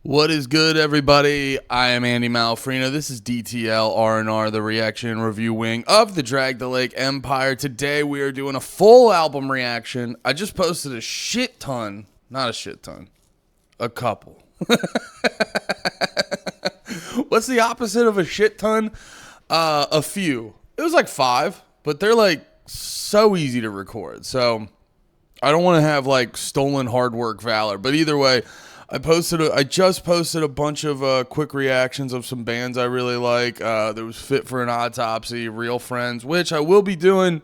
What is good, everybody? I am Andy Malfrino. This is DTL R&R, the reaction and review wing of the Drag the Lake Empire. Today we are doing a full album reaction. I just posted a shit ton. Not a shit ton. A couple. What's the opposite of a shit ton? A few. It was like 5, but they're like so easy to record. So I don't want to have like stolen hard work valor. But either way, I just posted a bunch of quick reactions of some bands I really like. There was Fit for an Autopsy, Real Friends, which I will be doing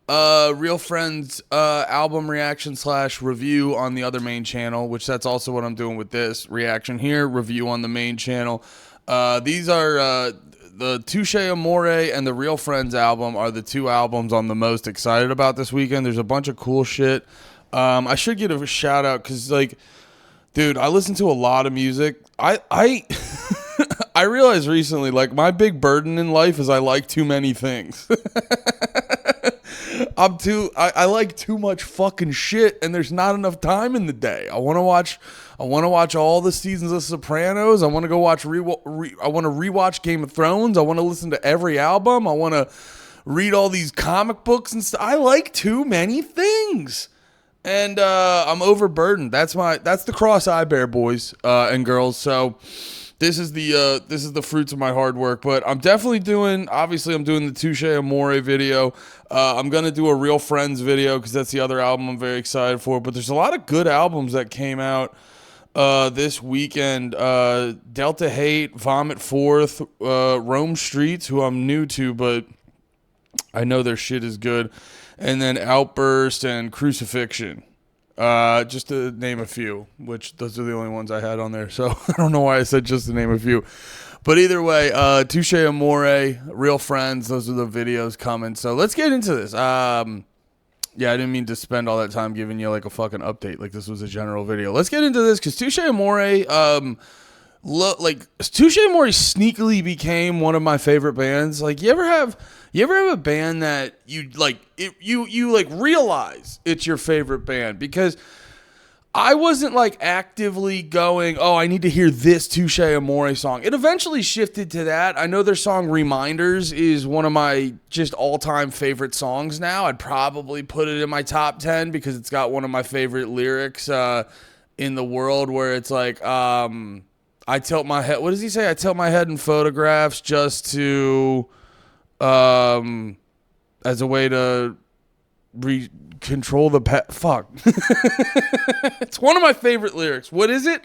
Real Friends album reaction / review on the other main channel, which that's also what I'm doing with this reaction here, review on the main channel. These are the Touché, Amoré, and the Real Friends album are the 2 albums I'm the most excited about this weekend. There's a bunch of cool shit. I should give a shout out because, like, dude, I listen to a lot of music. I I realized recently, like, my big burden in life is I like too many things. I like too much fucking shit, and there's not enough time in the day. I want to watch all the seasons of Sopranos. I want to go watch I want to rewatch Game of Thrones. I want to listen to every album. I want to read all these comic books and stuff. I like too many things. And I'm overburdened. That's the cross I bear, boys and girls. So this is the fruits of my hard work. But I'm definitely doing. Obviously, I'm doing the Touché Amoré video. I'm gonna do a Real Friends video because that's the other album I'm very excited for. But there's a lot of good albums that came out this weekend. Delta Hate, Vomit Forth, Rome Streets, who I'm new to, but I know their shit is good. And then Outburst and Crucifixion, just to name a few, which those are the only ones I had on there. So I don't know why I said just to name a few. But either way, Touché Amoré, Real Friends, those are the videos coming. So let's get into this. Yeah, I didn't mean to spend all that time giving you like a fucking update. Like this was a general video. Let's get into this because Touché Amoré, Touché Amoré sneakily became one of my favorite bands. Like you ever have a band that you like you like realize it's your favorite band? Because I wasn't like actively going, oh, I need to hear this Touché Amoré song. It eventually shifted to that. I know their song Reminders is one of my just all-time favorite songs now. I'd probably put it in my top 10 because it's got one of my favorite lyrics in the world where it's like, I tilt my head. What does he say? I tilt my head in photographs just to, as a way to control the pet. Fuck. It's one of my favorite lyrics. What is it?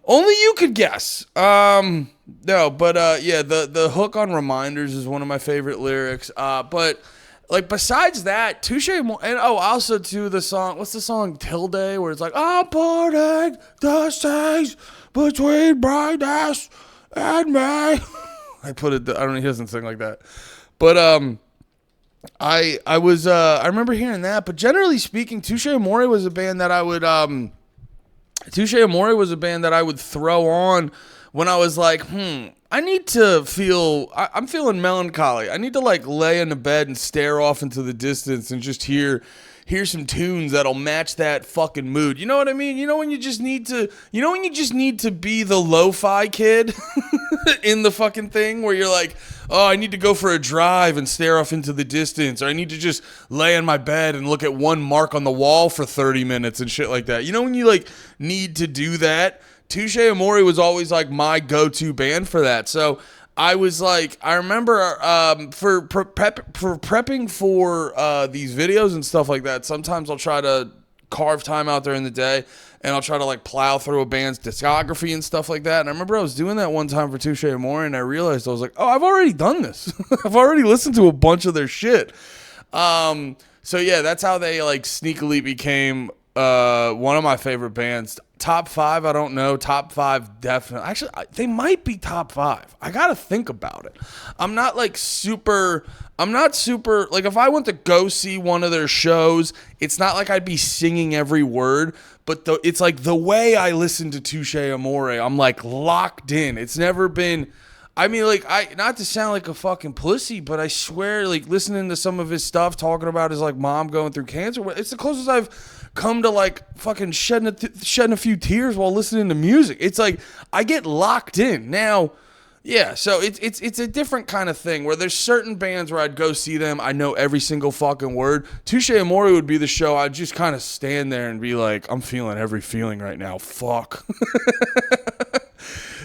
Only you could guess. No, but yeah, the hook on Reminders is one of my favorite lyrics. But like besides that, Touché and also to the song. What's the song Tilde where it's like I'm parting the seas between brightness and me. I put it. I don't know. He doesn't sing like that, but I remember hearing that. But generally speaking, Touché Amoré was a band that I would throw on when I was like, I need to feel. I'm feeling melancholy. I need to like lay in the bed and stare off into the distance and just hear some tunes that'll match that fucking mood. You know what I mean? You know when you just need to be the lo-fi kid in the fucking thing where you're like, oh, I need to go for a drive and stare off into the distance, or I need to just lay in my bed and look at one mark on the wall for 30 minutes and shit like that. You know when you like need to do that? Touché Amoré was always like my go-to band for that. So I was like, I remember for prepping for these videos and stuff like that, sometimes I'll try to carve time out during the day and I'll try to like plow through a band's discography and stuff like that. And I remember I was doing that one time for Touché Amoré and I realized I was like, oh, I've already done this. I've already listened to a bunch of their shit. So yeah, that's how they like sneakily became one of my favorite bands. Top 5, I don't know. Top 5, definitely. Actually, they might be top 5. I gotta think about it. I'm not super, like if I went to go see one of their shows, it's not like I'd be singing every word, but it's like the way I listen to Touché Amoré, I'm like locked in. It's never been, I mean, like, not to sound like a fucking pussy, but I swear, like, listening to some of his stuff, talking about his, like, mom going through cancer, it's the closest I've come to like fucking shedding a few tears while listening to music. It's like I get locked in now. Yeah, so it's a different kind of thing where there's certain bands where I'd go see them. I know every single fucking word. Touché Amoré would be the show. I'd just kind of stand there and be like, I'm feeling every feeling right now. Fuck.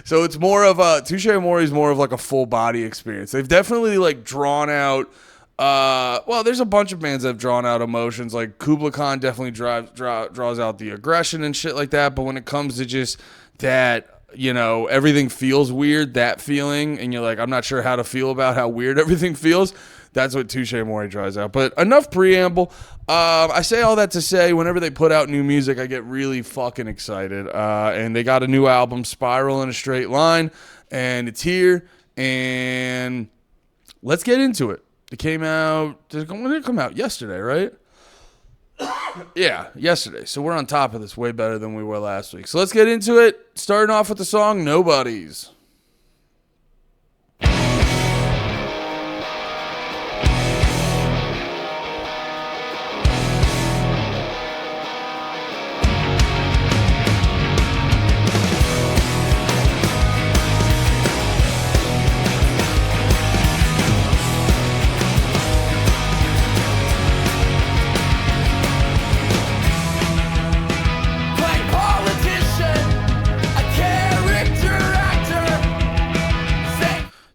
So it's more of a Touché Amoré is more of like a full body experience. They've definitely like drawn out. Well, there's a bunch of bands that have drawn out emotions. Like Kubla Khan definitely draws out the aggression and shit like that. But when it comes to just that, you know, everything feels weird, that feeling, and you're like, I'm not sure how to feel about how weird everything feels. That's what Touché Amoré draws out. But enough preamble. I say all that to say, whenever they put out new music, I get really fucking excited. And they got a new album, Spiral in a Straight Line, and it's here. And let's get into it. It came out, when did it come out? Yesterday, right? Yeah, yesterday. So we're on top of this way better than we were last week. So let's get into it. Starting off with the song Nobodies.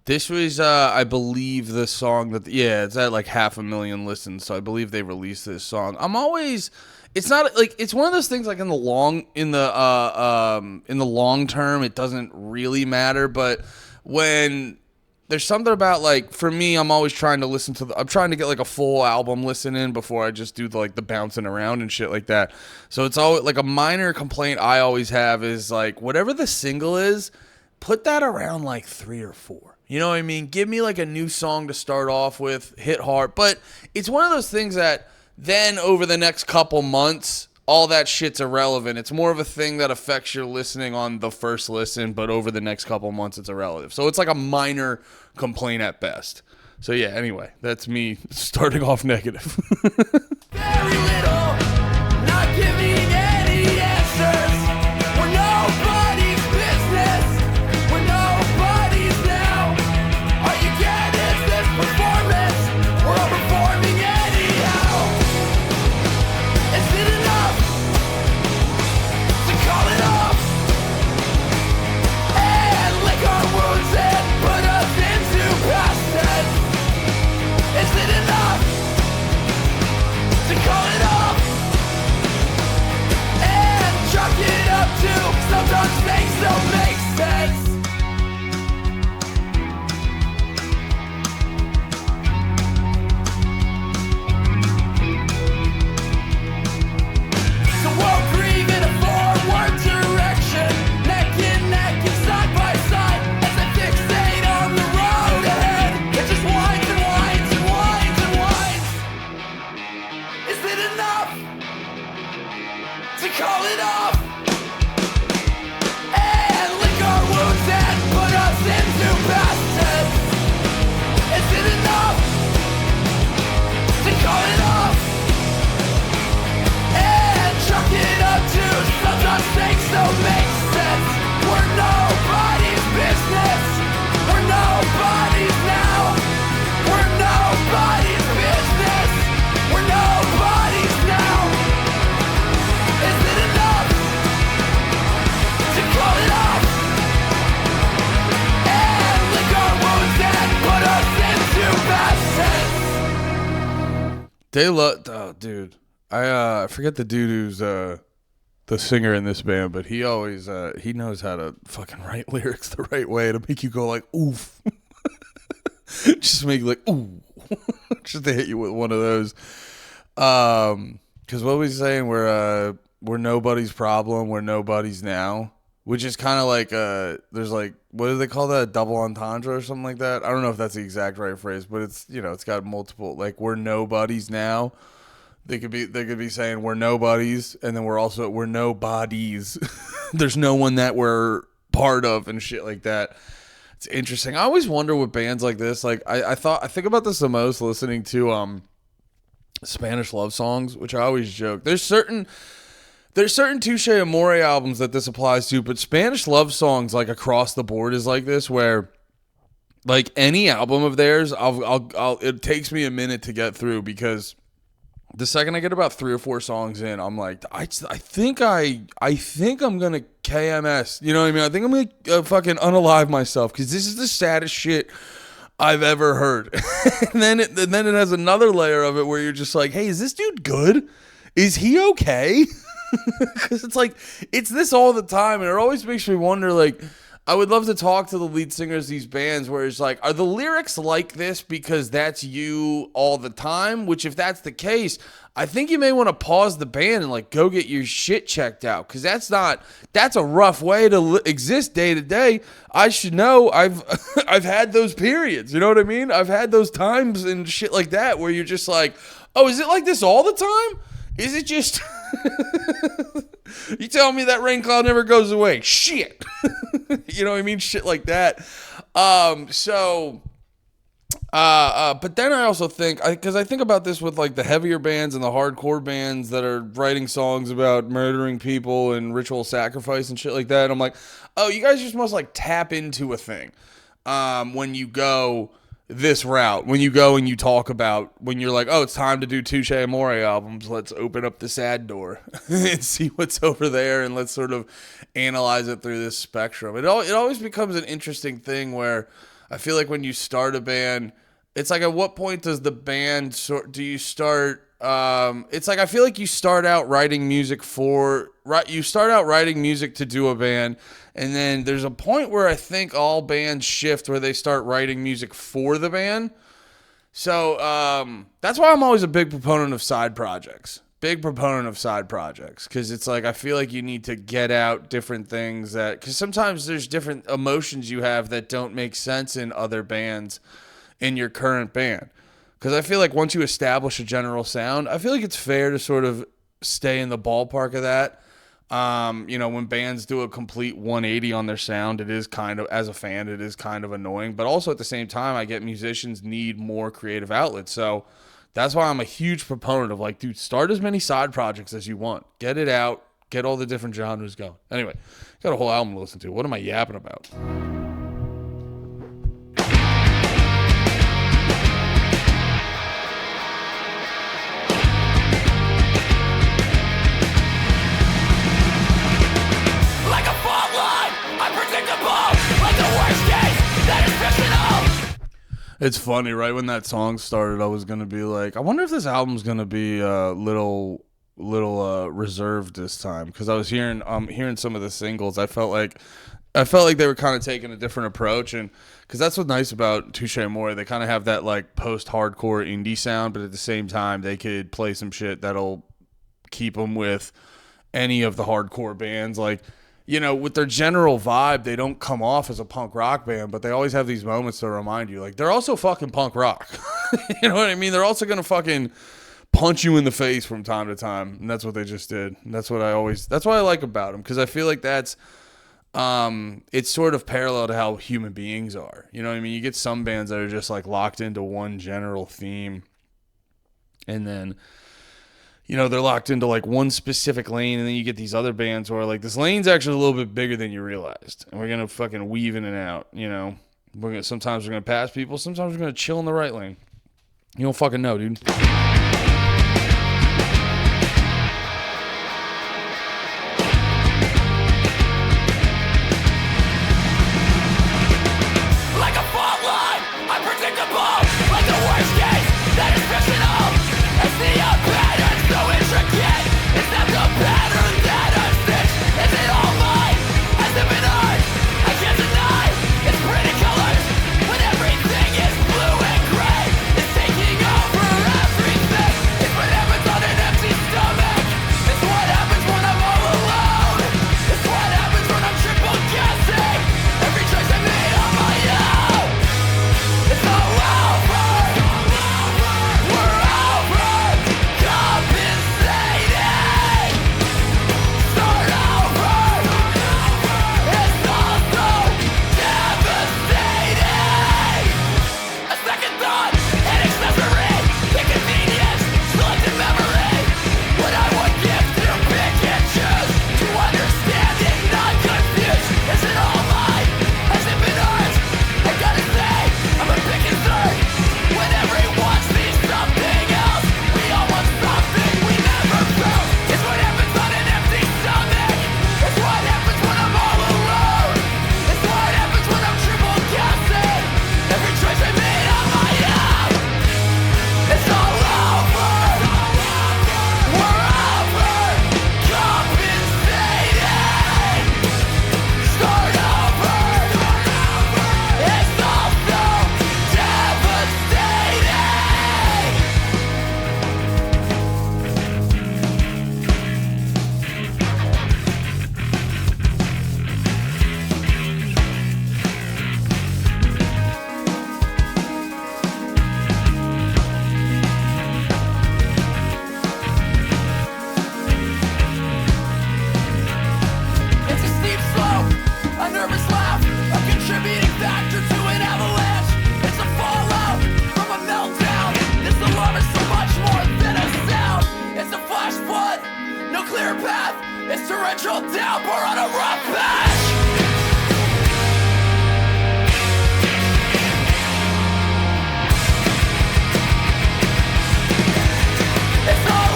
This was, I believe, the song that, it's at like 500,000 listens, so I believe they released this song. It's not like, it's one of those things like in the long term, it doesn't really matter, but when there's something about like, for me, I'm always trying to I'm trying to get like a full album listen in before I just do the bouncing around and shit like that. So it's always like a minor complaint I always have is like, whatever the single is, put that around like 3 or 4. You know what I mean? Give me like a new song to start off with, hit hard. But it's one of those things that then over the next couple months, all that shit's irrelevant. It's more of a thing that affects your listening on the first listen, but over the next couple months, it's irrelevant. So it's like a minor complaint at best. So yeah, anyway, that's me starting off negative. Very little, not giving any answers. We're nobody's business. We're nobody's now. All you get is this performance. We're all performing anyhow. Is it enough to call it off and lick our wounds and put us into past tense? Is it enough to call it off and chalk it up to sometimes things don't make sense? So we'll grieve in a forward direction, neck in neck and side by side, as I fixate on the road ahead. It just winds and winds and winds and winds. Is it enough to call it off and lick our wounds and put us into past tense? Is it enough to call it off and chalk it up to sometimes things don't make sense? We're nobody's business. We're nobody's now. We're nobody's business. We're nobody's now. Is it enough to call it off and lick our wounds and put us into past tense? Dude. I forget the dude who's the singer in this band, but he always he knows how to fucking write lyrics the right way to make you go like oof. Just make you like ooh. Just to hit you with one of those. Because what was he saying? We're nobody's problem. We're nobody's now. Which is kind of like there's like, what do they call that? A double entendre or something like that. I don't know if that's the exact right phrase, but it's, you know, it's got multiple, like, we're nobodies now. They could be saying we're nobodies, and then we're nobodies. There's no one that we're part of and shit like that. It's interesting. I always wonder with bands like this. Like I think about this the most listening to Spanish love songs, which I always joke. There's certain Touché Amoré albums that this applies to, but Spanish love songs like across the board is like this, where like any album of theirs, it takes me a minute to get through, because the second I get about 3 or 4 songs in, I'm like, I think I'm gonna KMS. You know what I mean? I think I'm gonna fucking unalive myself, because this is the saddest shit I've ever heard. And then it has another layer of it where you're just like, hey, is this dude good? Is he okay? Because it's like, it's this all the time, and it always makes me wonder, like, I would love to talk to the lead singers of these bands where it's like, are the lyrics like this because that's you all the time? Which, if that's the case, I think you may want to pause the band and like go get your shit checked out, because that's a rough way to exist day to day. I should know. I've had those periods. You know what I mean? I've had those times and shit like that where you're just like, oh, is it like this all the time? Is it just... You tell me that rain cloud never goes away. Shit. You know what I mean? Shit like that. But then I also think, because I think about this with like the heavier bands and the hardcore bands that are writing songs about murdering people and ritual sacrifice and shit like that. I'm like, oh, you guys just must like tap into a thing when you go this route, when you go and you talk about, when you're like, oh, it's time to do Touché Amoré albums, let's open up the sad door and see what's over there, and let's sort of analyze it through this spectrum. It always becomes an interesting thing where I feel like when you start a band, it's like, at what point does the band do you start? It's like, I feel like you start out writing music to do a band, and then there's a point where I think all bands shift where they start writing music for the band. So that's why I'm always a big proponent of side projects. Because it's like, I feel like you need to get out different things because sometimes there's different emotions you have that don't make sense in other bands in your current band. Because I feel like once you establish a general sound, I feel like it's fair to sort of stay in the ballpark of that. When bands do a complete 180 on their sound, it is kind of, as a fan, it is kind of annoying. But also at the same time, I get musicians need more creative outlets. So that's why I'm a huge proponent of like, dude, start as many side projects as you want. Get it out. Get all the different genres going. Anyway, got a whole album to listen to. What am I yapping about? It's funny, right when that song started, I was gonna be like, I wonder if this album's gonna be a little reserved this time, because I was hearing some of the singles. I felt like they were kind of taking a different approach, and because that's what's nice about Touché Amoré, they kind of have that like post-hardcore indie sound, but at the same time they could play some shit that'll keep them with any of the hardcore bands. Like, you know, with their general vibe, they don't come off as a punk rock band, but they always have these moments to remind you, like, they're also fucking punk rock. You know what I mean? They're also going to fucking punch you in the face from time to time, and that's what they just did. And that's what I like about them, because I feel like that's, it's sort of parallel to how human beings are. You know what I mean? You get some bands that are just, like, locked into one general theme, and then, you know, they're locked into like one specific lane, and then you get these other bands where like, this lane's actually a little bit bigger than you realized, and we're gonna fucking weave in and out. You know, sometimes we're gonna pass people, sometimes we're gonna chill in the right lane. You don't fucking know, dude. Like a fault line, unpredictable. Like the worst case that is fictional. It's the pattern so intricate. It's not the pattern that I stitch. Is it all mine? Has it been ours? I can't deny it's pretty colors when everything is blue and gray. It's taking over everything. torrential downpour on a rough patch. It's all over.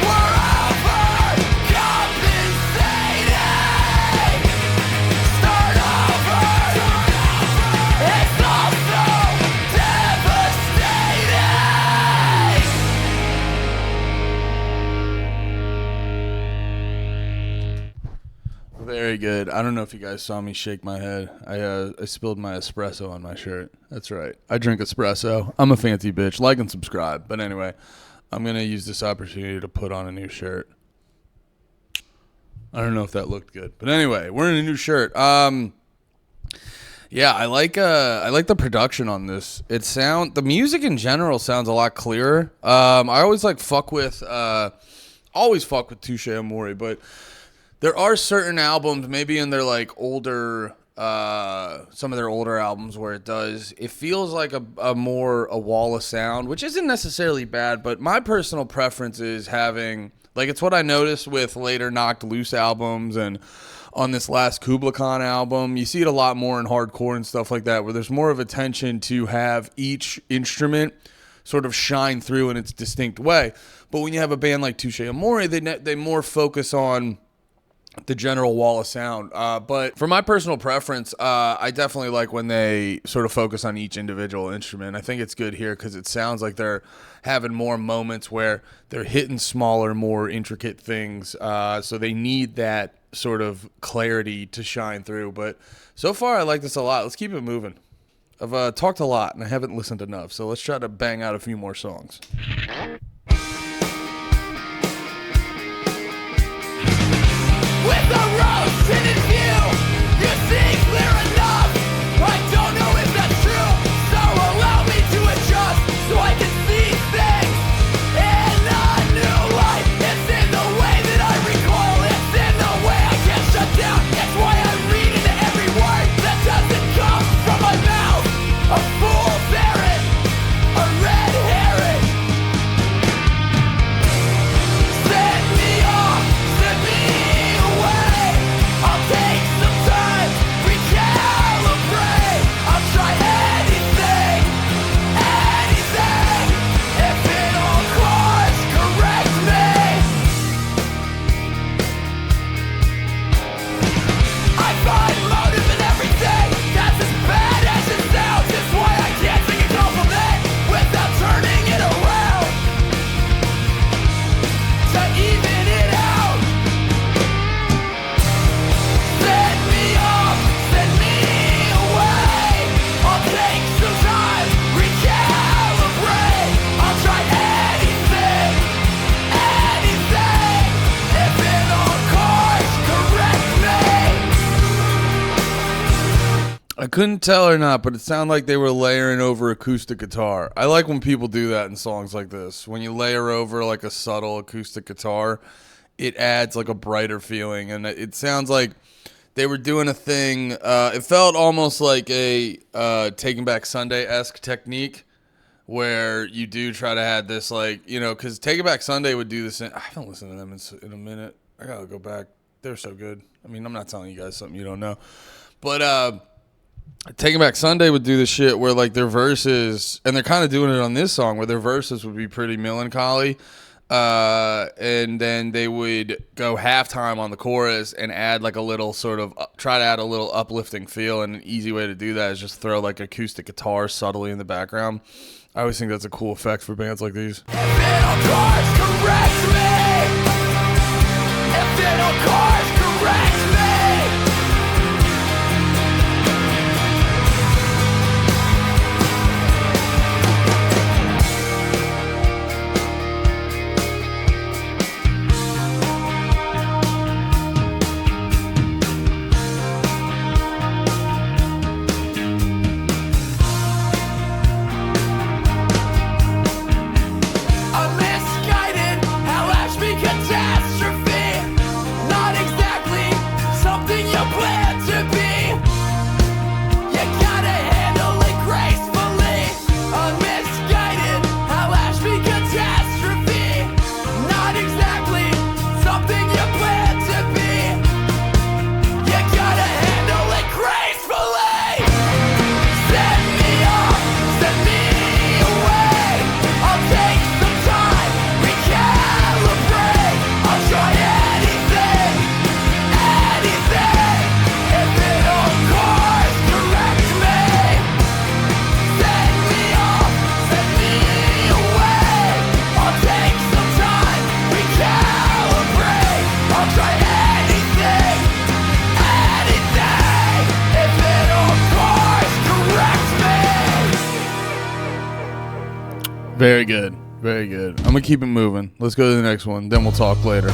We're overcompensating. Start over. It's all so devastating. Very good. I don't know if you guys saw me shake my head. I spilled my espresso on my shirt. That's right. I drink espresso. I'm a fancy bitch. Like and subscribe. But anyway, I'm going to use this opportunity to put on a new shirt. I don't know if that looked good. But anyway, we're in a new shirt. Yeah, I like the production on this. The music in general sounds a lot clearer. I always fuck with Touché Amoré, but there are certain albums, maybe in their older, some of their older albums, where it feels like a wall of sound, which isn't necessarily bad, but my personal preference is having, it's what I noticed with later Knocked Loose albums and on this last Kubla Khan album. You see it a lot more in hardcore and stuff like that, where there's more of attention to have each instrument sort of shine through in its distinct way. But when you have a band like Touché Amoré, they more focus on the general wall of sound. But for my personal preference, I definitely like when they sort of focus on each individual instrument. I think it's good here because it sounds like they're having more moments where they're hitting smaller, more intricate things. So they need that sort of clarity to shine through. But so far, I like this a lot. Let's keep it moving. I've talked a lot and I haven't listened enough. So let's try to bang out a few more songs. With the road in view, you see clear enough. I don't know if that's true, so allow me to adjust so I can see things in a new light. It's in the way that I recoil, it's in the way I can't shut down. It's why I read into every word that doesn't come from my mouth. A fool's errand, a red herring. Send me off, send me away. I'll take some time, recalibrate. I'll try anything, anything. If it'll course correct me. I find motive in everything. That's as bad as it sounds. It's why I can't sing a compliment without turning it around. To even it out. Send me off, send me away. I'll take some time, recalibrate. I'll try anything, anything. If it'll course correct me. I couldn't tell or not, but it sounded like they were layering over acoustic guitar. I like when people do that in songs like this. When you layer over a subtle acoustic guitar, it adds a brighter feeling. And it sounds like they were doing a thing. It felt almost like a Taking Back Sunday-esque technique where you do try to add this, because Taking Back Sunday would do this. I haven't listened to them in a minute. I got to go back. They're so good. I mean, I'm not telling you guys something you don't know. But Taking Back Sunday would do this shit where their verses, and they're kind of doing it on this song, where their verses would be pretty melancholy, and then they would go halftime on the chorus and add a little sort of try to add a little uplifting feel. And an easy way to do that is just throw acoustic guitar subtly in the background. I always think that's a cool effect for bands like these. If it'll course correct me. If it'll course correct me. A misguided, however Very good. Very good. I'm going to keep it moving. Let's go to the next one. Then we'll talk later.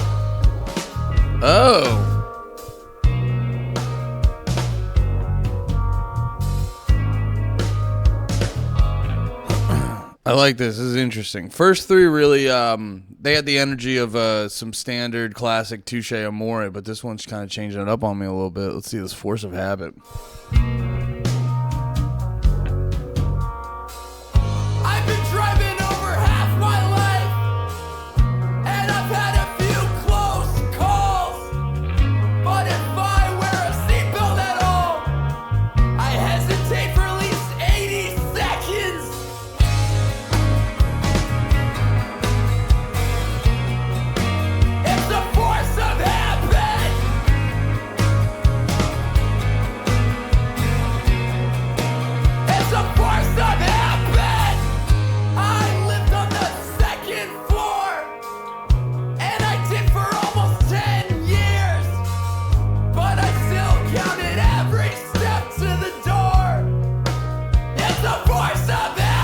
Oh. I like this. This is interesting. First three really, they had the energy of some standard classic Touché Amoré, but this one's kind of changing it up on me a little bit. Let's see this Force of Habit. I've been driving over half my life, and I've had a few close calls. But if I wear a seatbelt at all, I hesitate for at least 80 seconds. It's a force of habit. It's a force of habit. I lived on the second floor, and I did for almost 10 years. But I still counted every step to the door. It's a force of habit.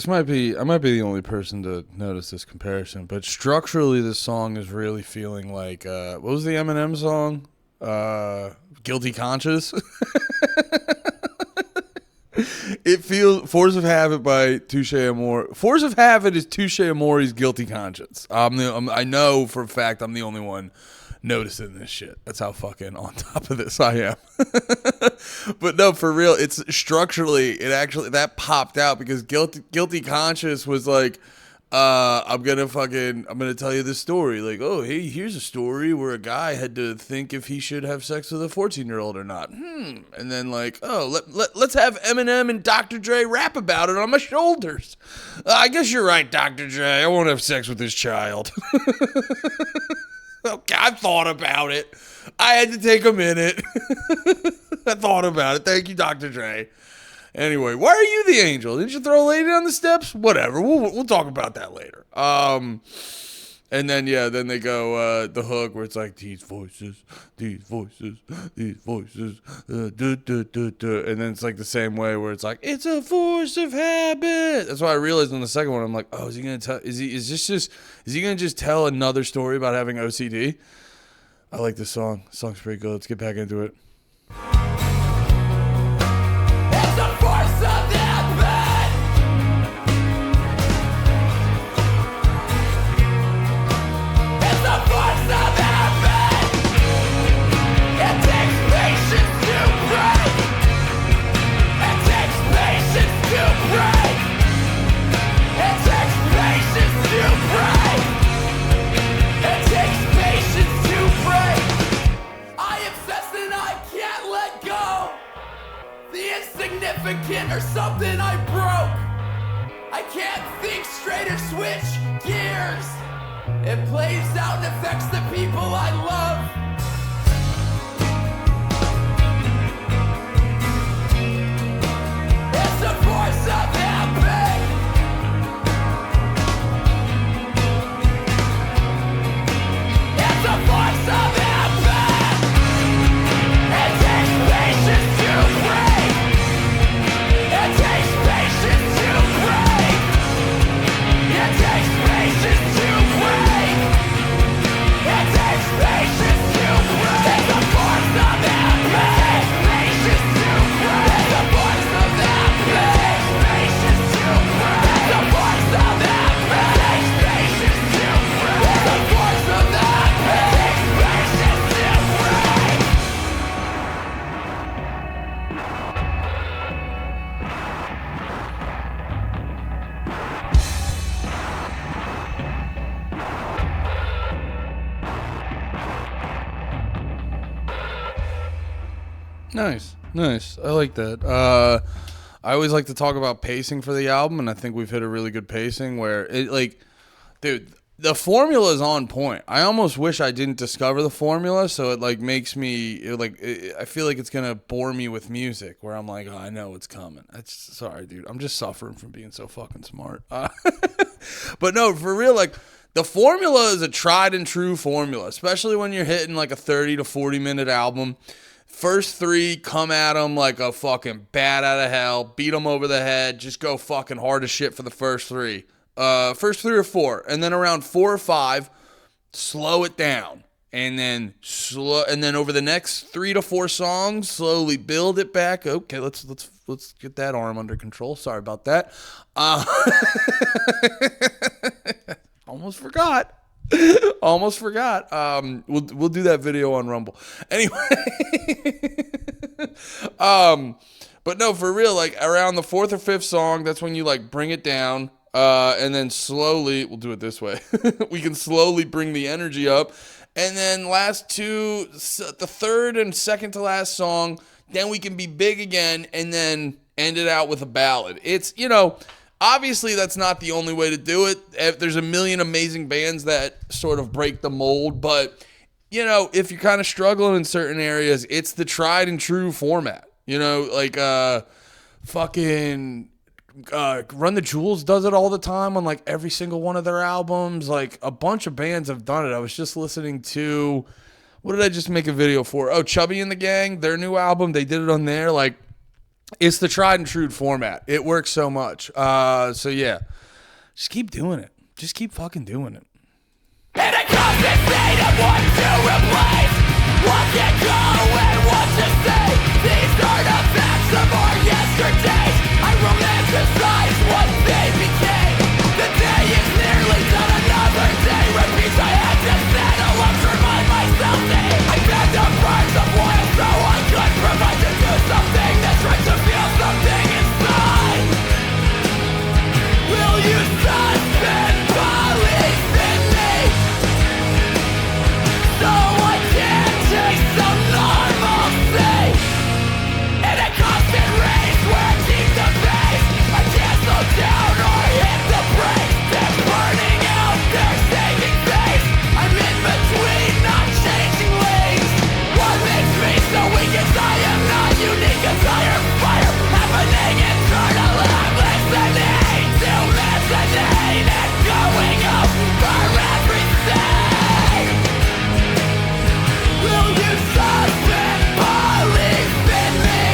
I might be the only person to notice this comparison, but structurally this song is really feeling like, what was the Eminem song? Guilty Conscious. It feels Force of Habit by Touché Amoré. Force of Habit is Touché Amoré's Guilty Conscience. I know for a fact I'm the only one noticing this shit. That's how fucking on top of this I am. But no, for real, it's structurally, it actually, that popped out because Guilty Conscious was like, I'm gonna tell you this story. Like, oh, hey, here's a story where a guy had to think if he should have sex with a 14-year-old or not. And then like, oh, let's have Eminem and Dr. Dre rap about it on my shoulders. I guess you're right, Dr. Dre. I won't have sex with this child. Okay, I thought about it. I had to take a minute. I thought about it. Thank you, Dr. Dre. Anyway, why are you the angel? Didn't you throw a lady down the steps? Whatever. We'll talk about that later. And then then they go the hook where it's like these voices, and then it's like the same way where it's like it's a force of habit. That's why I realized on the second one I'm like, oh, is he gonna tell? Is he gonna just tell another story about having OCD? I like this song. The song's pretty good. Let's get back into it. It's a force of habit. It's a force of habit. It takes patience to break. It takes patience to break. It takes patience to break. It takes patience to break. I obsess and I can't let go. The insignificant or something I broke. I can't think straight or switch gears. It plays out and affects the people I love. It's a force of habit. It's a force of habit. It takes patience to break. It takes patience to break. It takes patience to break. It takes patience to break. It's a force of habit. It takes patience to break. It's a force of habit. It takes patience to break. It's a force of habit. It takes patience to break. It's a force of habit. It takes patience to break. Nice. I like that. I always like to talk about pacing for the album, and I think we've hit a really good pacing where it, like, dude, the formula is on point. I almost wish I didn't discover the formula, so it like makes me I feel like it's gonna bore me with music where I'm like, oh, I know it's coming. Sorry, dude. I'm just suffering from being so fucking smart. But no, for real, like, the formula is a tried and true formula, especially when you're hitting like a 30 to 40 minute album. First three, come at them like a fucking bat out of hell. Beat them over the head. Just go fucking hard as shit for the first three. First three or four. And then around 4 or 5, slow it down. And then over the next 3 to 4 songs, slowly build it back. Okay, let's get that arm under control. Sorry about that. Almost forgot. We'll do that video on Rumble. Anyway. But no, for real, like around the 4th or 5th song, that's when you like bring it down. And then slowly, we'll do it this way. We can slowly bring the energy up. And then last two, the third and second to last song, then we can be big again and then end it out with a ballad. It's, obviously that's not the only way to do it. There's a million amazing bands that sort of break the mold, but, if you're kind of struggling in certain areas, it's the tried and true format. Fucking... Run the Jewels does it all the time on like every single one of their albums. Like a bunch of bands have done it. I was just listening to, what did I just make a video for? Oh, Chubby and the Gang, their new album. They did it on there. Like it's the tried and true format. It works so much. So yeah, just keep doing it. Just keep fucking doing it. In a constant state of what to replace, what can go and what to say. These artifacts of our yesterdays, I romanticize what they became. The day is nearly done, another day repeats. I had to settle up to remind myself that I fed the birds of oil so I could provide to do something that's right, to feel something inside. Will you suspend belief in me, so I can taste some normalcy? In a constant race where I keep the pace, I can't slow down or hit the brakes. They're burning out, they're saving face. I'm in between, not changing lanes. What makes me so weak is I am not unique. A fire happening internally. I'm listening to resonate and going up for everything. Will you suspend belief in me,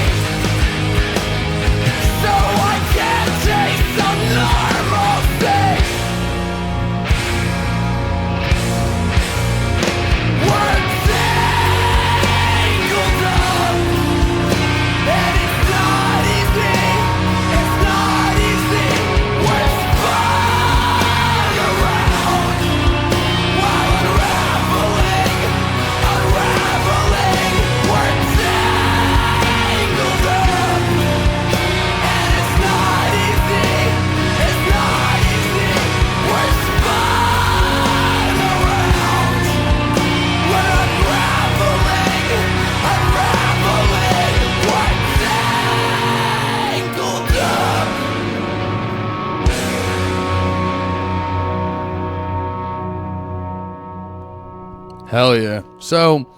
so I can taste some normalcy? We're tangled up, and it's not easy. It's not easy. We're spun around while unraveling. We're tangled up, and it's not easy. It's not easy. We're spun around. We're unraveling. We're tangled up. Hell yeah. So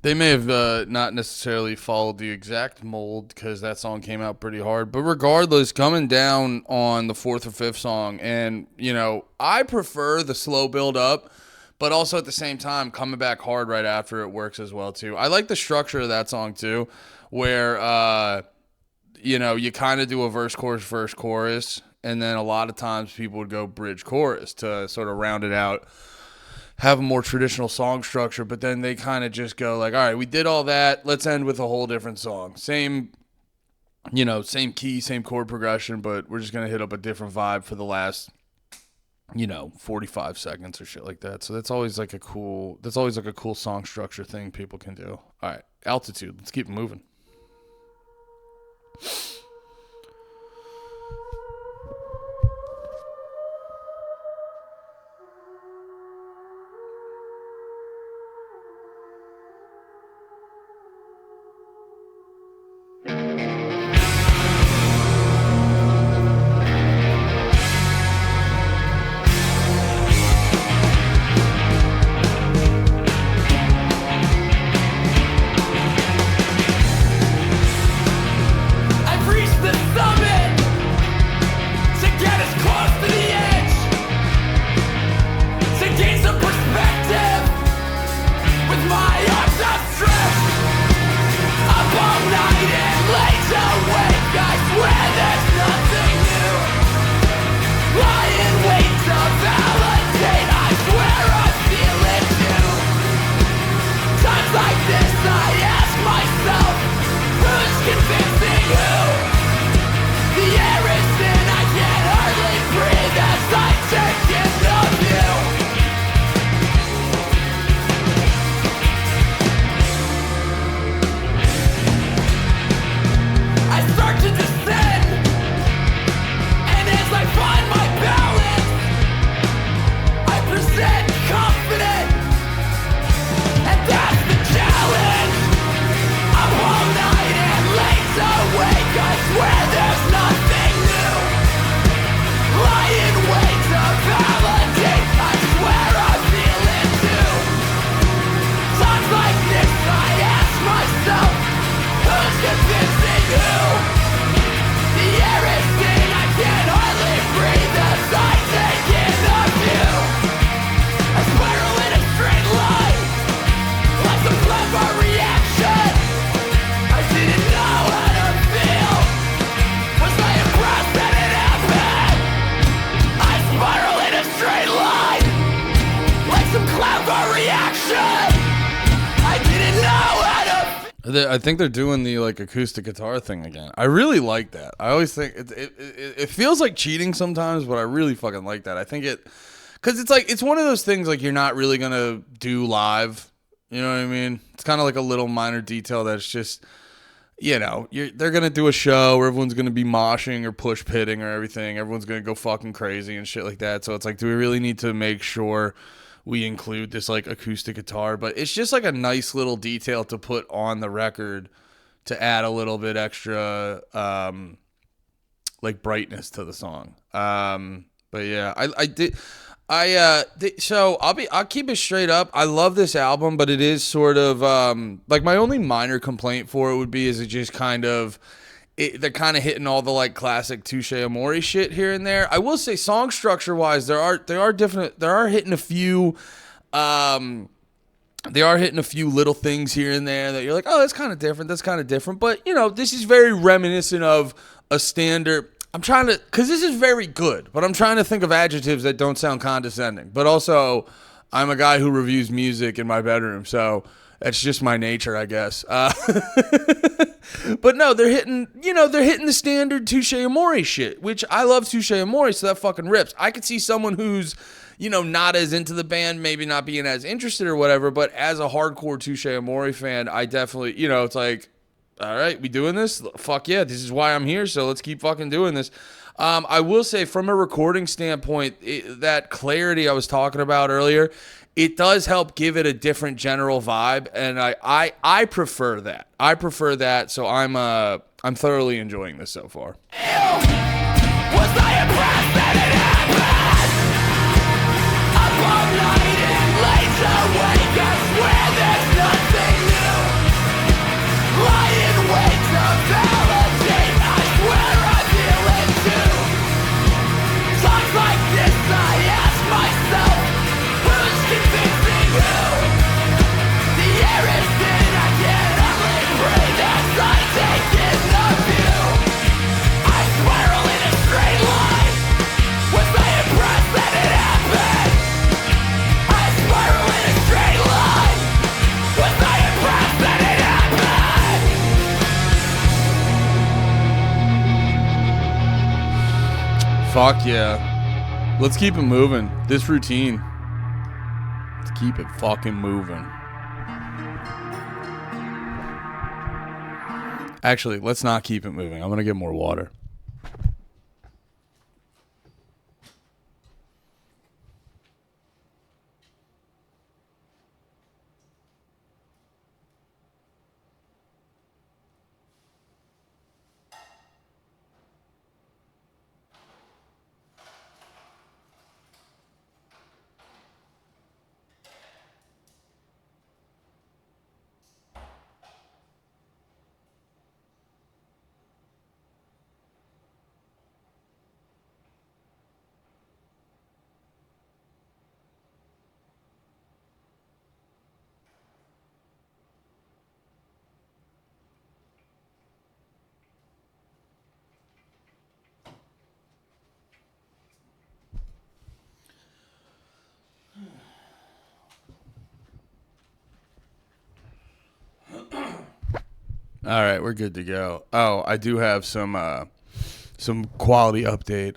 they may have not necessarily followed the exact mold because that song came out pretty hard. But regardless, coming down on the 4th or 5th song, and, I prefer the slow build up, but also at the same time, coming back hard right after it works as well, too. I like the structure of that song, too, where, you kind of do a verse, chorus, and then a lot of times people would go bridge, chorus to sort of round it out. Have a more traditional song structure, but then they kind of just go like, all right, we did all that. Let's end with a whole different song. Same key, same chord progression, but we're just going to hit up a different vibe for the last, 45 seconds or shit like that. So that's always like a cool song structure thing people can do. All right, Altitude. Let's keep moving. I've reached overreaction. I didn't know how to. I think they're doing the like acoustic guitar thing again. I really like that. I always think it feels like cheating sometimes, but I really fucking like that. I think because it's like it's one of those things like you're not really gonna do live. You know what I mean? It's kind of like a little minor detail that's just, you know, they're gonna do a show where everyone's gonna be moshing or push pitting or everything. Everyone's gonna go fucking crazy and shit like that. So it's like, do we really need to make sure we include this like acoustic guitar? But it's just like a nice little detail to put on the record to add a little bit extra like brightness to the song. But yeah, I did. So I'll keep it straight up. I love this album, but it is sort of like my only minor complaint for it would be is it just kind of they're kind of hitting all the like classic Touché Amoré shit here and there. I will say song structure wise, they are hitting a few little things here and there that you're like, oh, that's kind of different. But you know, this is very reminiscent of a standard. I'm trying to, because this is very good, but I'm trying to think of adjectives that don't sound condescending. But also, I'm a guy who reviews music in my bedroom, so that's just my nature, I guess. But no, they're hitting the standard Touché Amoré shit, which I love Touché Amoré, so that fucking rips. I could see someone who's, you know, not as into the band, maybe not being as interested or whatever, but as a hardcore Touché Amoré fan, I definitely, you know, it's like, all right, we doing this? Fuck yeah, this is why I'm here, so let's keep fucking doing this. I will say, from a recording standpoint, that clarity I was talking about earlier, it does help give it a different general vibe, and I prefer that. So I'm thoroughly enjoying this so far. Was I impressed that it happened? Up all night and late awake, I swear there's nothing new. Lie in wait to validate, I swear I feel it too. Times like this I ask myself, who's convincing who? The air is thin, I can hardly breathe as I take in the view. I swirl in a straight line. Was I impressed that it happened? I spiral in a straight line. Was I impressed that it happened? Fuck yeah. Let's keep it moving. This routine. Let's keep it fucking moving. Actually, let's not keep it moving. I'm gonna get more water. All right, we're good to go. Oh, I do have some quality update.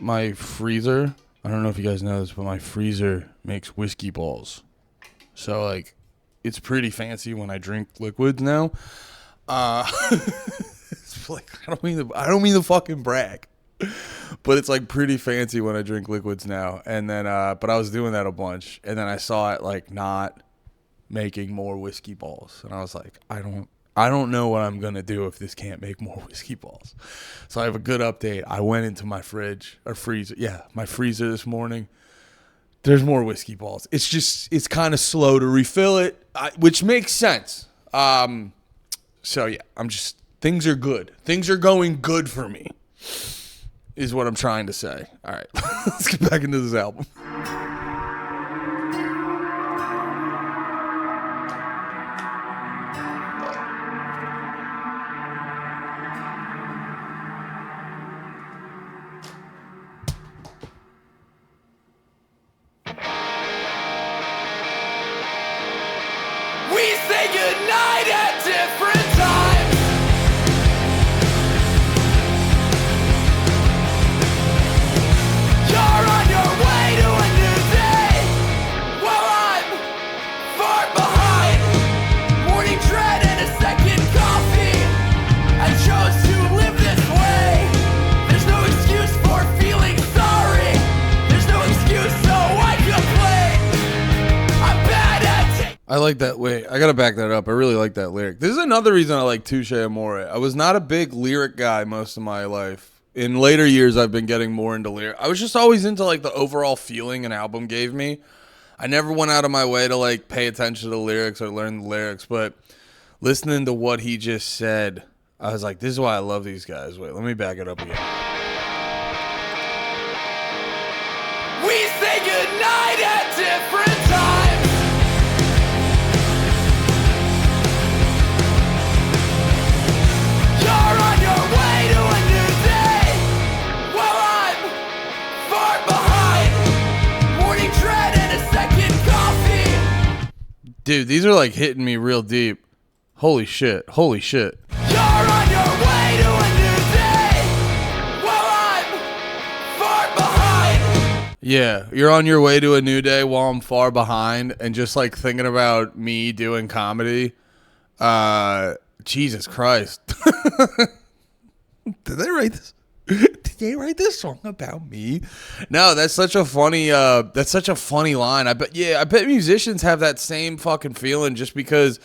My freezer, I don't know if you guys know this, but my freezer makes whiskey balls. So like it's pretty fancy when I drink liquids now. It's like I don't mean to fucking brag. But it's like pretty fancy when I drink liquids now. And then but I was doing that a bunch, and then I saw it like not making more whiskey balls, and I was like, I don't know what I'm gonna do if this can't make more whiskey balls. So I have a good update. I went into my my freezer this morning. There's more whiskey balls. It's kind of slow to refill it, which makes sense. So yeah, things are good. Things are going good for me, is what I'm trying to say. All right, let's get back into this album. night at different times. You're on your way to a new day, while I'm far behind. Morning dread and a second coffee. I chose to live this way. There's no excuse for feeling sorry. There's no excuse, so I complain. I'm bad at I like that. Wait, I gotta back that up. I really like that lyric. This is another reason I like Touché Amoré. I was not a big lyric guy most of my life. In later years, I've been getting more into lyric. I was just always into like the overall feeling an album gave me. I never went out of my way to like pay attention to the lyrics or learn the lyrics, but listening to what he just said, I was like, this is why I love these guys. Wait, let me back it up again. We say goodnight at different times. You're on your way to a new day, while I'm far behind. Morning dread and a second coffee. Dude, these are like hitting me real deep. Holy shit. Holy shit. You're on your way to a new day, while I'm far behind. Yeah, you're on your way to a new day while I'm far behind, and just like thinking about me doing comedy. Jesus Christ. Did they write this? Did they write this song about me? No, that's such a funny line. I bet musicians have that same fucking feeling, just because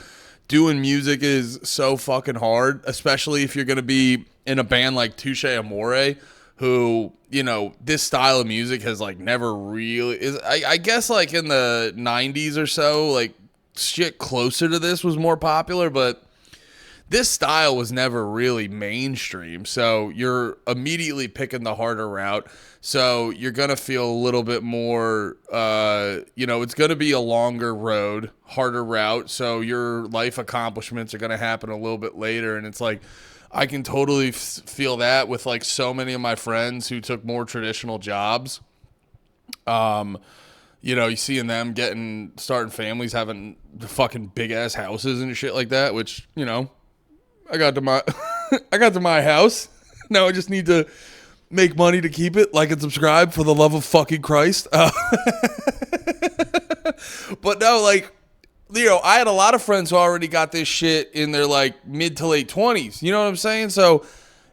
doing music is so fucking hard, especially if you're going to be in a band like Touché Amoré, who, you know, this style of music has like never really is. I guess like in the 90s or so, like shit closer to this was more popular, but this style was never really mainstream. So you're immediately picking the harder route. So you're going to feel a little bit more, it's going to be a longer road, harder route. So your life accomplishments are going to happen a little bit later. And it's like, I can totally feel that with like so many of my friends who took more traditional jobs. You seeing them starting families, having fucking big ass houses and shit like that, which, I got to my house. Now I just need to make money to keep it, like and subscribe, for the love of fucking Christ. But no, like, I had a lot of friends who already got this shit in their like mid to late 20s. You know what I'm saying? So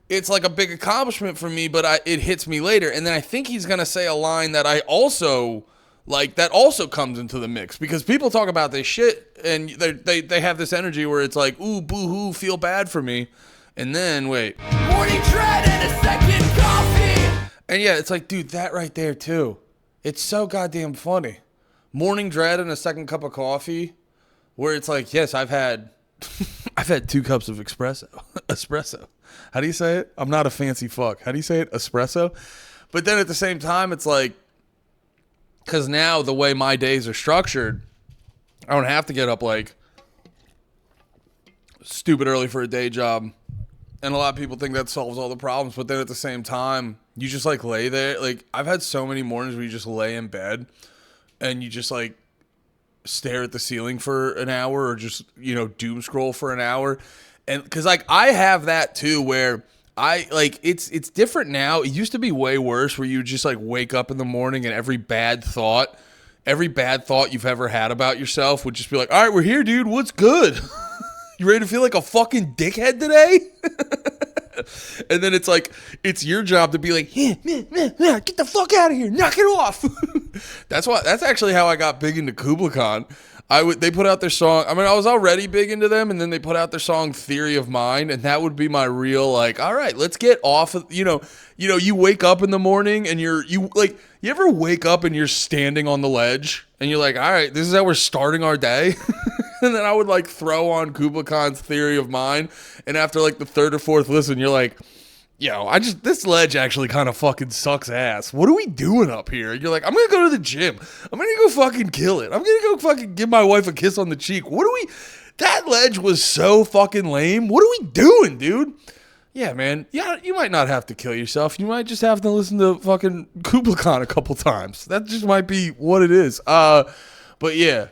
it's like a big accomplishment for me, but it hits me later. And then I think he's going to say a line that I also like, that also comes into the mix, because people talk about this shit and they have this energy where it's like, ooh, boo-hoo, feel bad for me. And then, wait. Morning dread and a second coffee. And yeah, it's like, dude, that right there too. It's so goddamn funny. Morning dread and a second cup of coffee, where it's like, yes, I've had 2 cups of espresso. How do you say it? I'm not a fancy fuck. How do you say it? Espresso? But then at the same time, it's like, because now the way my days are structured, I don't have to get up like stupid early for a day job. And a lot of people think that solves all the problems. But then at the same time, you just like lay there. Like, I've had so many mornings where you just lay in bed and you just like stare at the ceiling for an hour, or just, doom scroll for an hour. And because like I have that too, where I like, it's different now. It used to be way worse, where you just like wake up in the morning and every bad thought you've ever had about yourself would just be like, all right, we're here, dude. What's good? You ready to feel like a fucking dickhead today? And then it's like, it's your job to be like, get the fuck out of here. Knock it off. That's actually how I got big into Kubla Khan. They put out their song. I mean, I was already big into them, and then they put out their song Theory of Mind, and that would be my real, like, all right, let's get off of, you wake up in the morning and you ever wake up and you're standing on the ledge and you're like, all right, this is how we're starting our day. And then I would like throw on Kubla Khan's Theory of Mind, and after like the 3rd or 4th listen, you're like, this ledge actually kind of fucking sucks ass. What are we doing up here? And you're like, I'm going to go to the gym. I'm going to go fucking kill it. I'm going to go fucking give my wife a kiss on the cheek. That ledge was so fucking lame. What are we doing, dude? Yeah, man. Yeah, you might not have to kill yourself. You might just have to listen to fucking Kubla Khan a couple times. That just might be what it is. But yeah,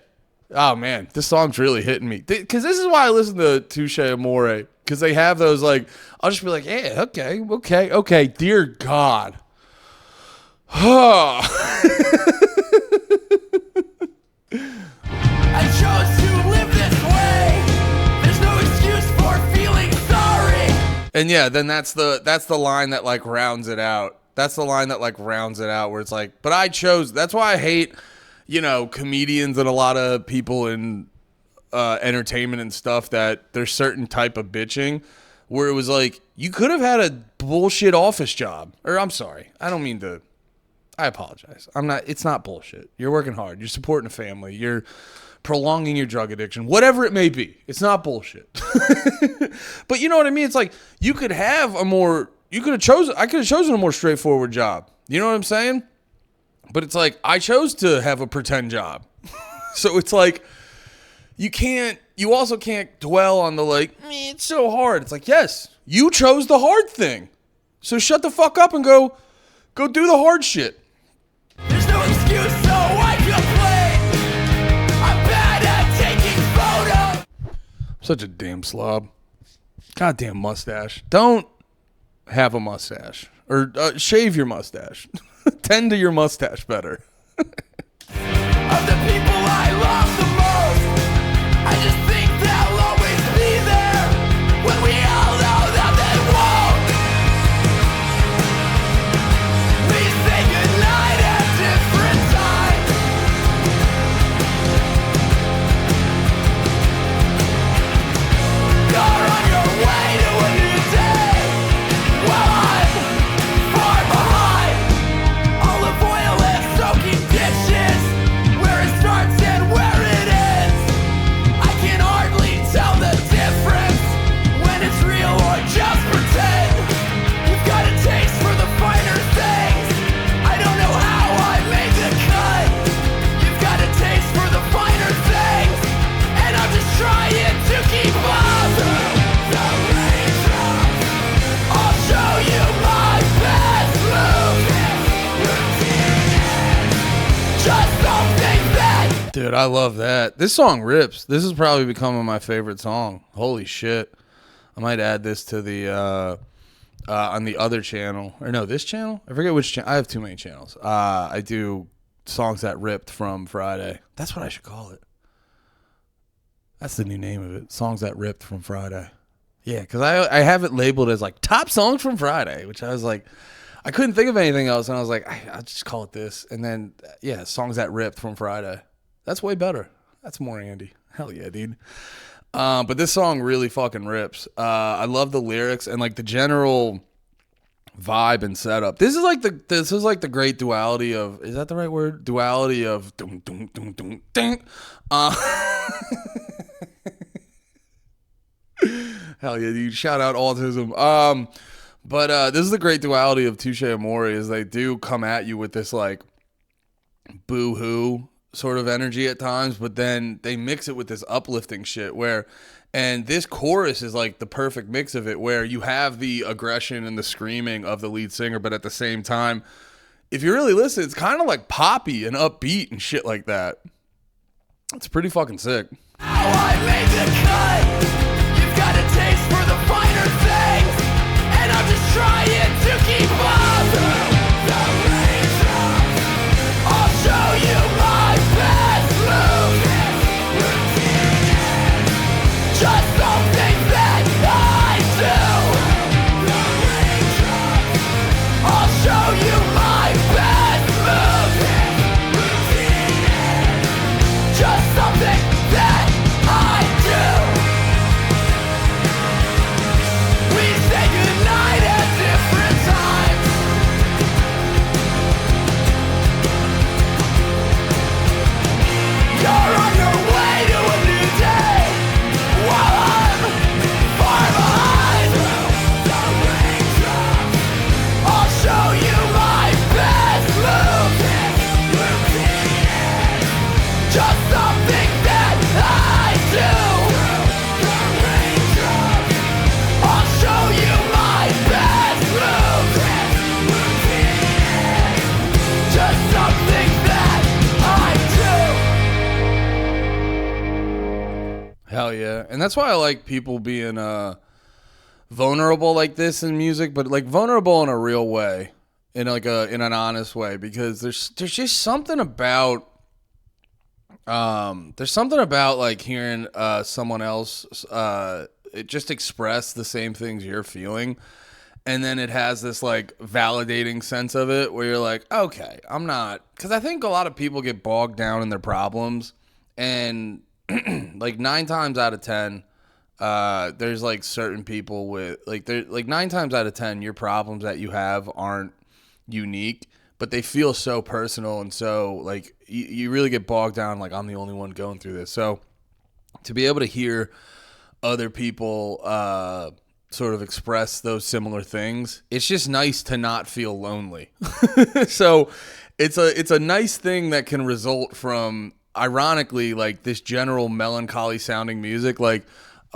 Oh man, this song's really hitting me. Because this is why I listen to Touché Amoré. Because they have those like, I'll just be like, yeah, okay. Dear God. I chose to live this way. There's no excuse for feeling sorry. And yeah, then that's the line that like rounds it out. That's the line that like rounds it out where it's like, but I chose. That's why I hate, comedians and a lot of people in entertainment and stuff that there's certain type of bitching where it was like, you could have had a bullshit office job. Or I'm sorry. I apologize. It's not bullshit. You're working hard. You're supporting a family. You're prolonging your drug addiction, whatever it may be. It's not bullshit. But you know what I mean? It's like I could have chosen a more straightforward job. You know what I'm saying? But it's like I chose to have a pretend job. So it's like you also can't dwell on the like, it's so hard. It's like, yes, you chose the hard thing. So shut the fuck up and go do the hard shit. There's no excuse, so I complain. I'm bad at taking photos. Such a damn slob. Goddamn mustache. Don't have a mustache. Or shave your mustache. Tend to your mustache better. Of the people I love the most, I just think they'll always be there when we all know that they won't. We say goodnight at different times. You're on your way to a new day, while I'm far behind. Olive oil and soaking dishes, where it starts and where it ends. I can hardly tell the difference when it's real or just pretend. You've got a taste for the finer things. I don't know how I made the cut. You've got a taste for the finer things, and I'm just trying to keep up. The raindrops, I'll show you my best move. Just something that Dude, I love that. This song rips. This is probably becoming my favorite song. Holy shit. I might add this to the on the other channel. Or no, this channel? I forget which channel. I have too many channels. I do songs that ripped from Friday. That's what I should call it. That's the new name of it. Songs that ripped from Friday. Yeah, because I have it labeled as like top songs from Friday, which I was like, I couldn't think of anything else. And I was like, I'll just call it this. And then, yeah, songs that ripped from Friday. That's way better. That's more Andy. Hell yeah, dude. But this song really fucking rips. I love the lyrics and like the general vibe and setup. This is like the great duality of, is that the right word? Duality of dum dum dum dum ding. Hell yeah, dude. Shout out autism. But this is the great duality of Touché Amoré is they do come at you with this like boo-hoo sort of energy at times, but then they mix it with this uplifting shit and this chorus is like the perfect mix of it where you have the aggression and the screaming of the lead singer, but at the same time, if you really listen, it's kind of like poppy and upbeat and shit like that. It's pretty fucking sick. how I made the cut. You've got a taste for the finer things, and I'm just trying to keep up. The raindrops, I'll show you my best move. Just something that I do. The raindrops, I'll show you my best move. Just something that I do. We say goodnight at different times. Hell yeah. And that's why I like people being vulnerable like this in music, but like vulnerable in a real way, in like in an honest way, because there's just something about like hearing someone else it just express the same things you're feeling, and then it has this like validating sense of it where you're like, okay, I'm not, because I think a lot of people get bogged down in their problems, and like 9 times out of 10 there's like certain people with like, they're like 9 times out of 10 your problems that you have aren't unique, but they feel so personal, and so like you really get bogged down like, I'm the only one going through this. So to be able to hear other people sort of express those similar things, it's just nice to not feel lonely. So it's a nice thing that can result from, ironically, like this general melancholy sounding music. Like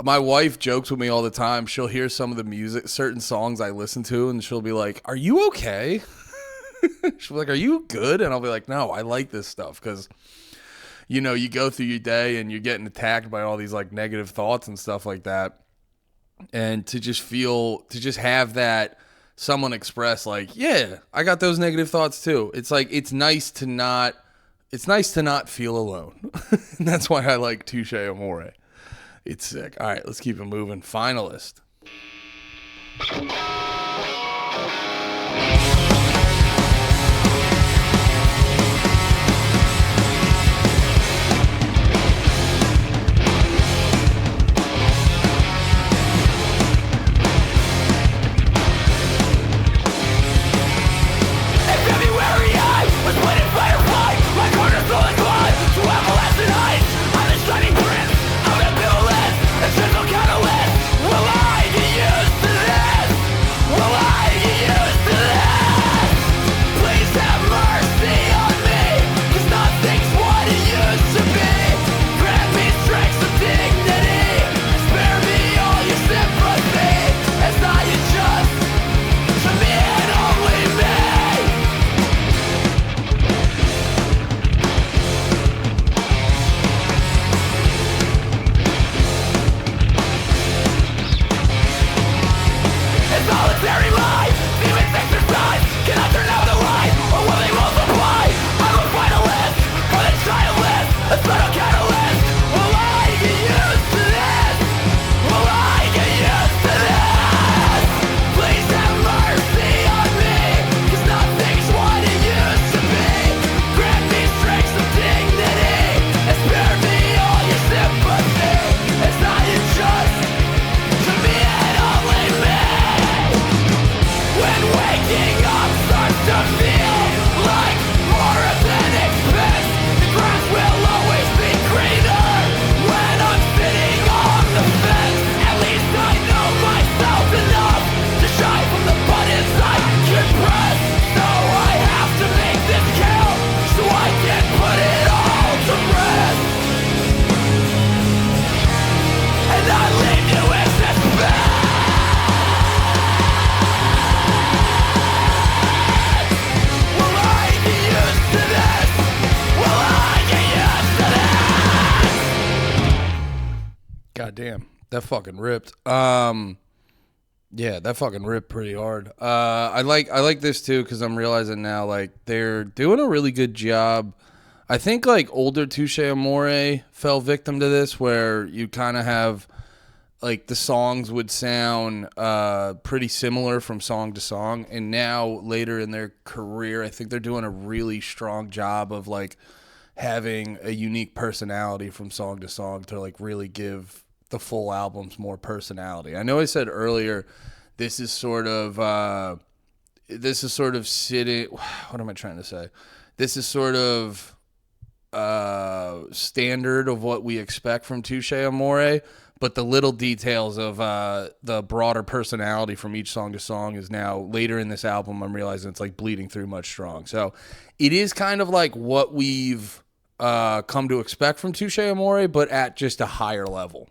my wife jokes with me all the time. She'll hear some of the music, certain songs I listen to, and she'll be like, "Are you okay?" She'll be like, "Are you good?" And I'll be like, "No, I like this stuff," because you go through your day and you're getting attacked by all these like negative thoughts and stuff like that, and to just have that someone express like, yeah, I got those negative thoughts too. It's like it's nice to not feel alone. And that's why I like Touché Amoré. It's sick. All right, let's keep it moving. Finalist. In February I was waiting firefly. My corner's slowly climb to everlasting heights. I'm the shining prince of ambivalence, a gentle catalyst. Will I get used to this? Will I get used to this? Please have mercy on me, 'cause nothing's what it used to be. Grant me strength of dignity, spare me all your sympathy. It's not you just to me and only me. It's solitary life, demons exercise. Can I turn out the light, or will they multiply? I'm a finalist for the childless, a subtle catalyst. Will I get used to this? Will I get used to this? Please have mercy on me, 'cause nothing's what it used to be. Grant me strength of dignity, and spare me all your sympathy. It's not you just to me and only me. When waking up starts to feel like more than expect, the grass will always be greener when I'm sitting on the fence. At least I know myself enough to shine from the buttons I can press. So I have to make this count, so I can put it all to rest, and not leave you in suspense. Will I get used to this? Will I get used to this? God damn, that fucking ripped. Yeah, that fucking ripped pretty hard. I like this too, because I'm realizing now like they're doing a really good job. I think like older Touché Amoré fell victim to this, where you kind of have like the songs would sound pretty similar from song to song, and now later in their career, I think they're doing a really strong job of like having a unique personality from song to song to like really give the full albums more personality. I know I said earlier this is sort of sitting, what am I trying to say? This is sort of standard of what we expect from Touché Amoré, but the little details of the broader personality from each song to song is now later in this album, I'm realizing it's like bleeding through much strong. So it is kind of like what we've come to expect from Touché Amoré, but at just a higher level.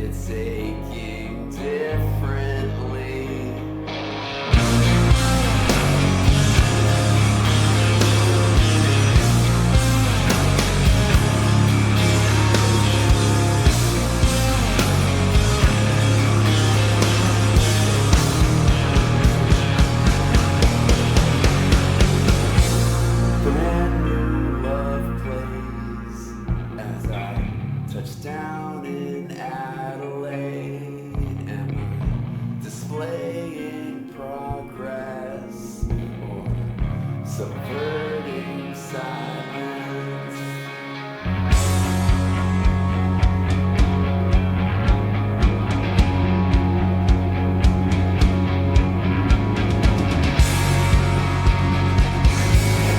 It's aching differently. Brand new love plays as I touch down in Adelaide. Am I displaying progress or subverting silence?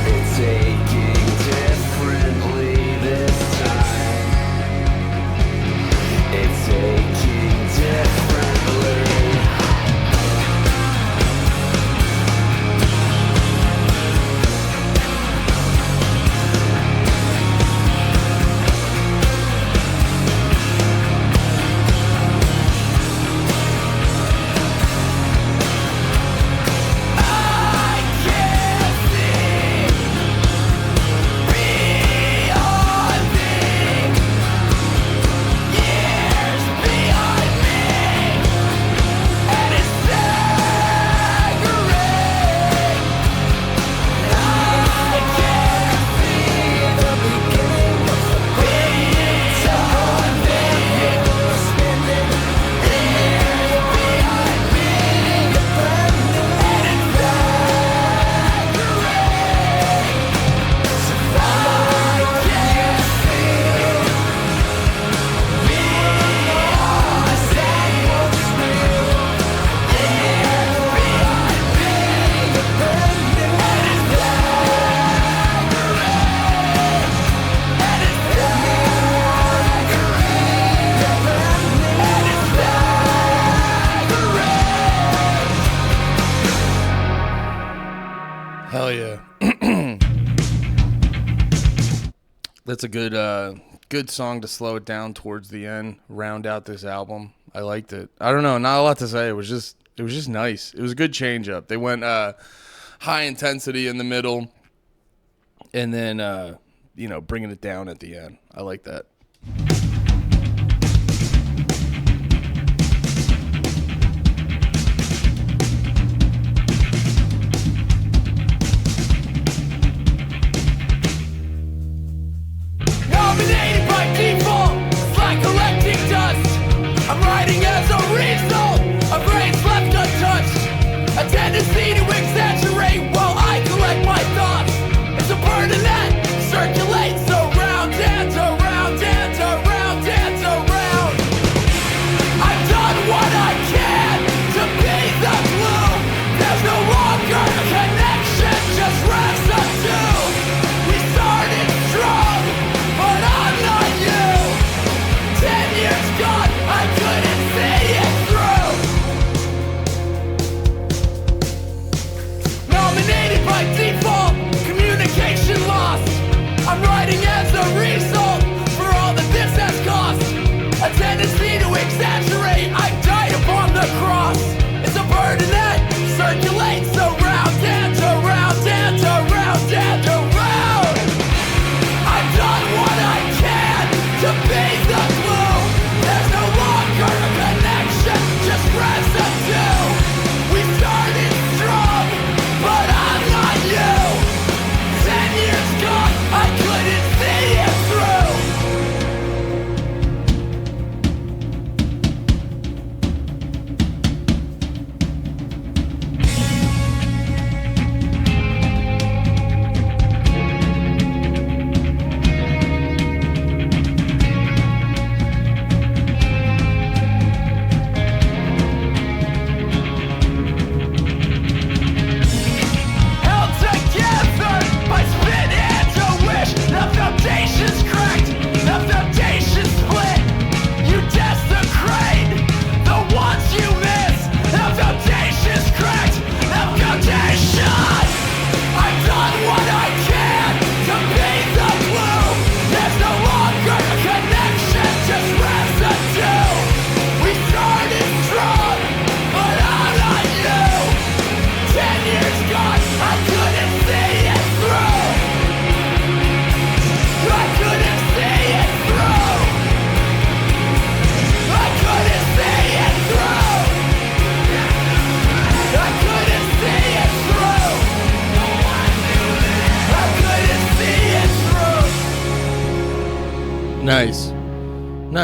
It's aching differently this time. It's aching differently. I can't see beyond me, years behind me, and it's staggering. I can't see the beginning of the beyond me, spinning years behind me, and it's staggering. Hell yeah. That's a good song to slow it down towards the end, round out this album. I liked it. I don't know, not a lot to say. It was just nice. It was a good change up. They went high intensity in the middle and then bringing it down at the end. I like that. Nominated by default, it's like collecting dust. I'm writing as a result of brains left untouched. A tendency to exaggerate while I collect my thoughts. It's a burden that circulates around and around and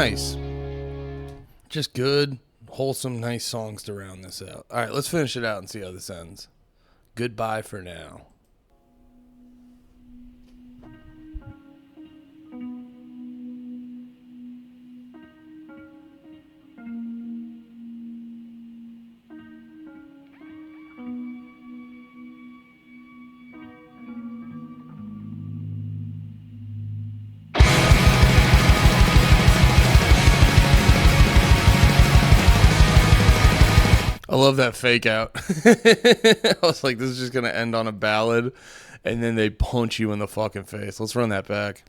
nice. Just good, wholesome, nice songs to round this out. All right, let's finish it out and see how this ends. Goodbye for now. I love that fake out. I was like, this is just going to end on a ballad, and then they punch you in the fucking face. Let's run that back.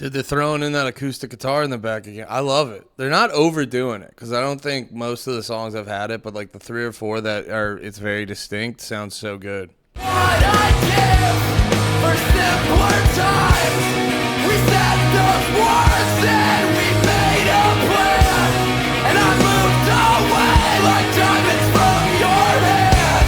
They're throwing in that acoustic guitar in the back again. I love it. They're not overdoing it because I don't think most of the songs have had it, but like the 3 or 4 that are, it's very distinct, sounds so good. What I give for simpler times. We said those words and we made a plan, and I moved away like diamonds from your hand.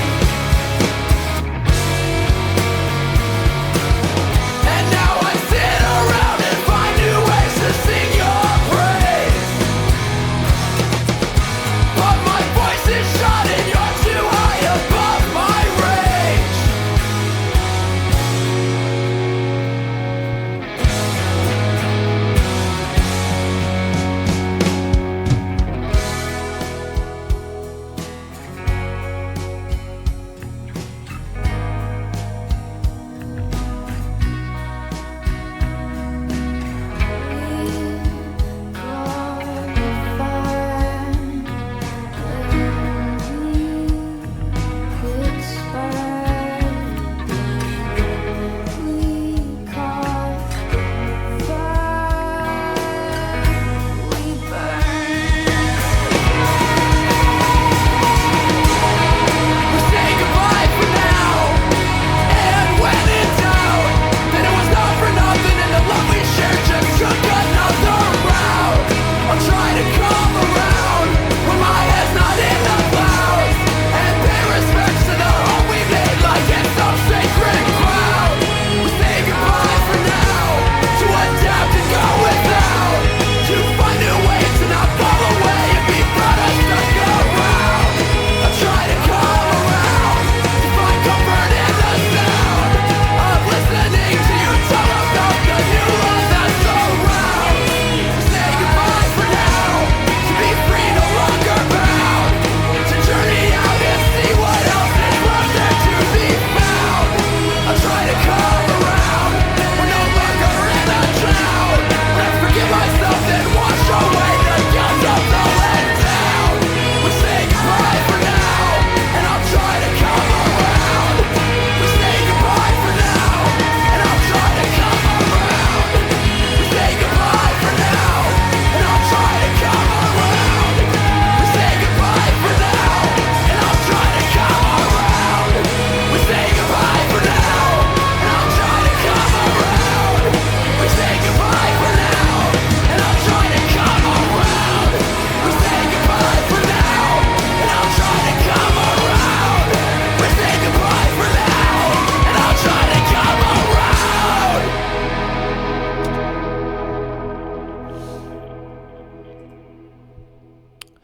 And now I sit around and find new ways to sing your praise, but my voice is shut and you're too high above my range.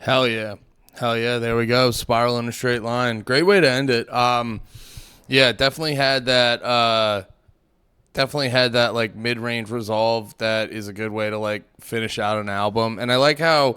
Hell yeah. Hell yeah. There we go. Spiral in a straight line. Great way to end it. Yeah, definitely had that like mid-range resolve that is a good way to like finish out an album. And I like how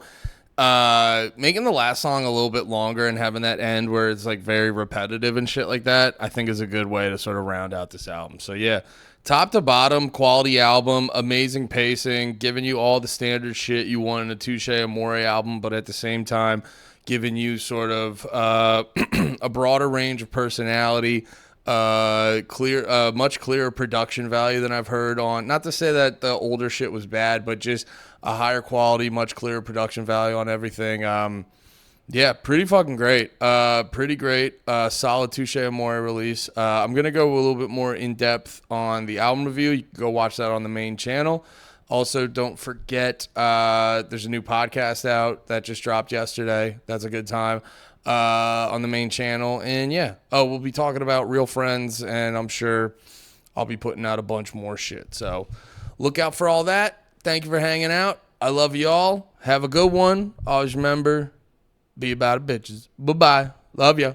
making the last song a little bit longer and having that end where it's like very repetitive and shit like that, I think is a good way to sort of round out this album. So yeah, top to bottom, quality album, amazing pacing, giving you all the standard shit you want in a Touché Amoré album, but at the same time giving you sort of a broader range of personality, much clearer production value than I've heard on. Not to say that the older shit was bad, but just a higher quality, much clearer production value on everything. Yeah, pretty fucking great. Pretty great. Solid Touché Amore release. I'm gonna go a little bit more in depth on the album review. You can go watch that on the main channel. Also, don't forget there's a new podcast out that just dropped yesterday. That's a good time on the main channel. And yeah, we'll be talking about Real Friends, and I'm sure I'll be putting out a bunch more shit. So look out for all that. Thank you for hanging out. I love y'all. Have a good one. Always remember, be about it, bitches. Bye-bye. Love ya.